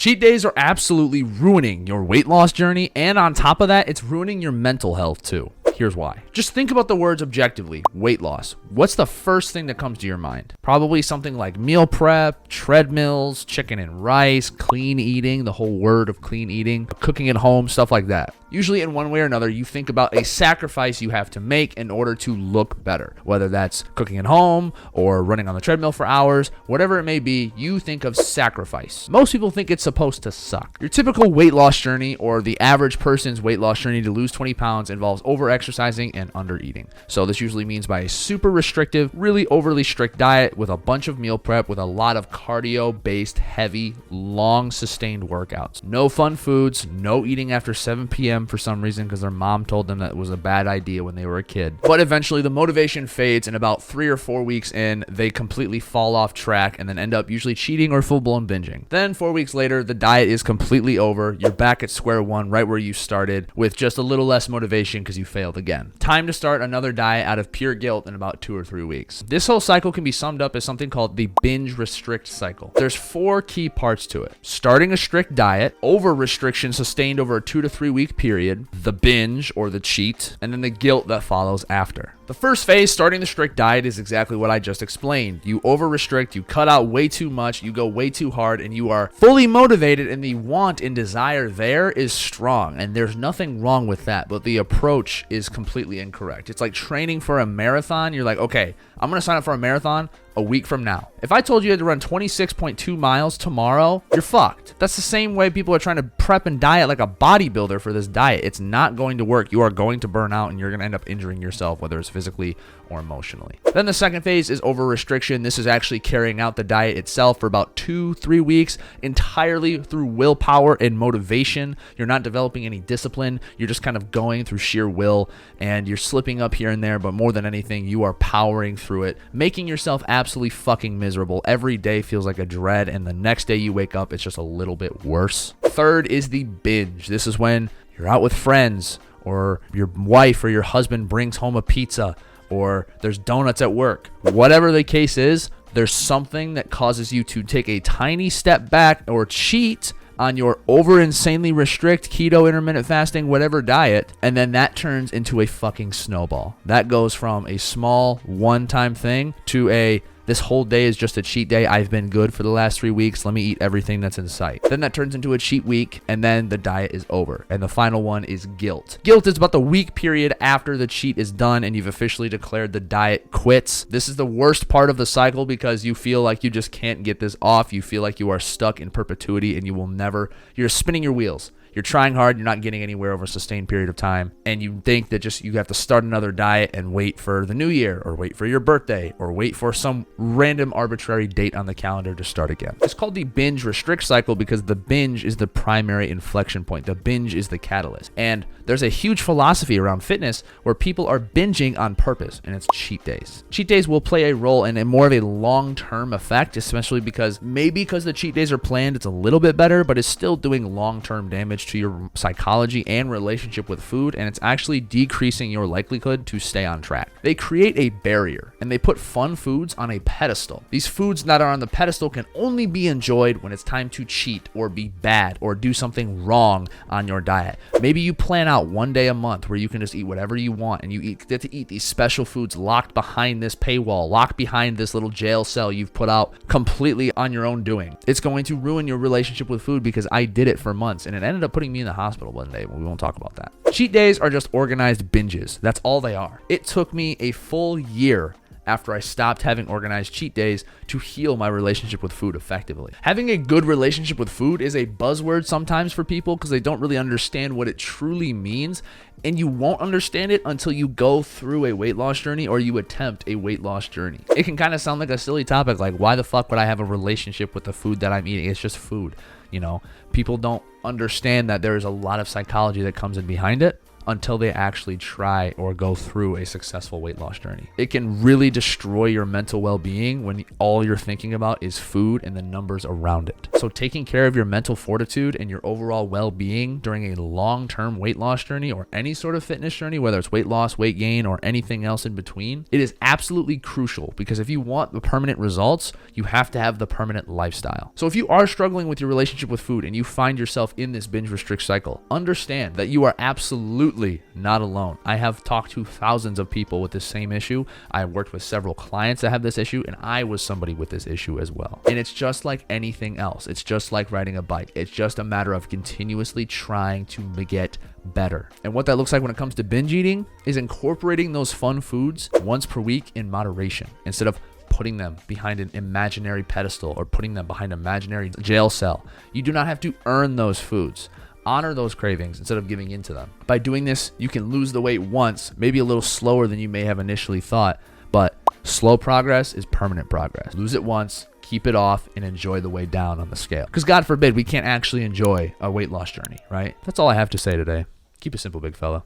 Cheat days are absolutely ruining your weight loss journey, and on top of that, it's ruining your mental health too. Here's why. Just think about the words objectively. Weight loss. What's the first thing that comes to your mind? Probably something like meal prep, treadmills, chicken and rice, clean eating, the whole word of clean eating, cooking at home, stuff like that. Usually in one way or another, you think about a sacrifice you have to make in order to look better. Whether that's cooking at home or running on the treadmill for hours, whatever it may be, you think of sacrifice. Most people think it's supposed to suck. Your typical weight loss journey, or the average person's weight loss journey to lose 20 pounds, involves over-exercising and under-eating. So this usually means by a super restrictive, really overly strict diet with a bunch of meal prep with a lot of cardio-based, heavy, long sustained workouts. No fun foods, no eating after 7 p.m. for some reason because their mom told them that it was a bad idea when they were a kid. But eventually the motivation fades, and about 3 or 4 weeks in, they completely fall off track and then end up usually cheating or full-blown binging. Then 4 weeks later, the diet is completely over. You're back at square one, right where you started, with just a little less motivation because you failed again. Time to start another diet out of pure guilt in about 2 or 3 weeks. This whole cycle can be summed up as something called the binge restrict cycle. There's 4 key parts to it. Starting a strict diet, over restriction sustained over a 2 to 3 week period, the binge or the cheat, and then the guilt that follows after. The first phase, starting the strict diet, is exactly what I just explained. You over restrict, you cut out way too much, you go way too hard, and you are fully motivated, and the want and desire there is strong, and there's nothing wrong with that, but the approach is completely incorrect. It's like training for a marathon. You're like, okay, I'm going to sign up for a marathon a week from now. If I told you you had to run 26.2 miles tomorrow, you're fucked. That's the same way people are trying to prep and diet like a bodybuilder for this diet. It's not going to work. You are going to burn out, and you're going to end up injuring yourself, whether it's physically or emotionally. Then the second phase is over restriction. This is actually carrying out the diet itself for about 2-3 weeks entirely through willpower and motivation. You're not developing any discipline. You're just kind of going through sheer will, and you're slipping up here and there, but more than anything, you are powering through it, making yourself absolutely fucking miserable. Every day feels like a dread, and the next day you wake up, it's just a little bit worse. Third is the binge. This is when you're out with friends, or your wife or your husband brings home a pizza, or there's donuts at work. Whatever the case is, there's something that causes you to take a tiny step back or cheat on your over insanely restrict keto, intermittent fasting, whatever diet, and then that turns into a fucking snowball. That goes from a small one-time thing to a this whole day is just a cheat day. I've been good for the last 3 weeks. Let me eat everything that's in sight. Then that turns into a cheat week, and then the diet is over. And the final one is guilt. Guilt is about the week period after the cheat is done and you've officially declared the diet quits. This is the worst part of the cycle because you feel like you just can't get this off. You feel like you are stuck in perpetuity and you will never, you're spinning your wheels. You're trying hard, you're not getting anywhere over a sustained period of time, and you think that just you have to start another diet and wait for the new year, or wait for your birthday, or wait for some random arbitrary date on the calendar to start again. It's called the binge restrict cycle because the binge is the primary inflection point. The binge is the catalyst. And there's a huge philosophy around fitness where people are binging on purpose, and it's cheat days. Cheat days will play a role in a more of a long-term effect, especially because the cheat days are planned, it's a little bit better, but it's still doing long-term damage to your psychology and relationship with food, and it's actually decreasing your likelihood to stay on track. They create a barrier, and they put fun foods on a pedestal. These foods that are on the pedestal can only be enjoyed when it's time to cheat or be bad or do something wrong on your diet. Maybe you plan out one day a month where you can just eat whatever you want, and you get to eat these special foods locked behind this paywall, locked behind this little jail cell you've put out completely on your own doing. It's going to ruin your relationship with food because I did it for months, and it ended up putting me in the hospital one day, but we won't talk about that. Cheat days are just organized binges. That's all they are. It took me a full year after I stopped having organized cheat days to heal my relationship with food effectively. Having a good relationship with food is a buzzword sometimes for people because they don't really understand what it truly means, and you won't understand it until you go through a weight loss journey or you attempt a weight loss journey. It can kind of sound like a silly topic, like why the fuck would I have a relationship with the food that I'm eating? It's just food. You know, people don't understand that there is a lot of psychology that comes in behind it. until they actually try or go through a successful weight loss journey. It can really destroy your mental well-being when all you're thinking about is food and the numbers around it. So taking care of your mental fortitude and your overall well-being during a long-term weight loss journey or any sort of fitness journey, whether it's weight loss, weight gain, or anything else in between, it is absolutely crucial, because if you want the permanent results, you have to have the permanent lifestyle. So if you are struggling with your relationship with food and you find yourself in this binge restrict cycle, understand that you are absolutely not alone. I have talked to thousands of people with this same issue. I have worked with several clients that have this issue, and I was somebody with this issue as well. And it's just like anything else. It's just like riding a bike. It's just a matter of continuously trying to get better. And what that looks like when it comes to binge eating is incorporating those fun foods once per week in moderation, instead of putting them behind an imaginary pedestal or putting them behind an imaginary jail cell. You do not have to earn those foods. Honor those cravings instead of giving into them. By doing this, you can lose the weight once, maybe a little slower than you may have initially thought, but slow progress is permanent progress. Lose it once, keep it off, and enjoy the way down on the scale. Because God forbid we can't actually enjoy a weight loss journey, right? That's all I have to say today. Keep it simple, big fella.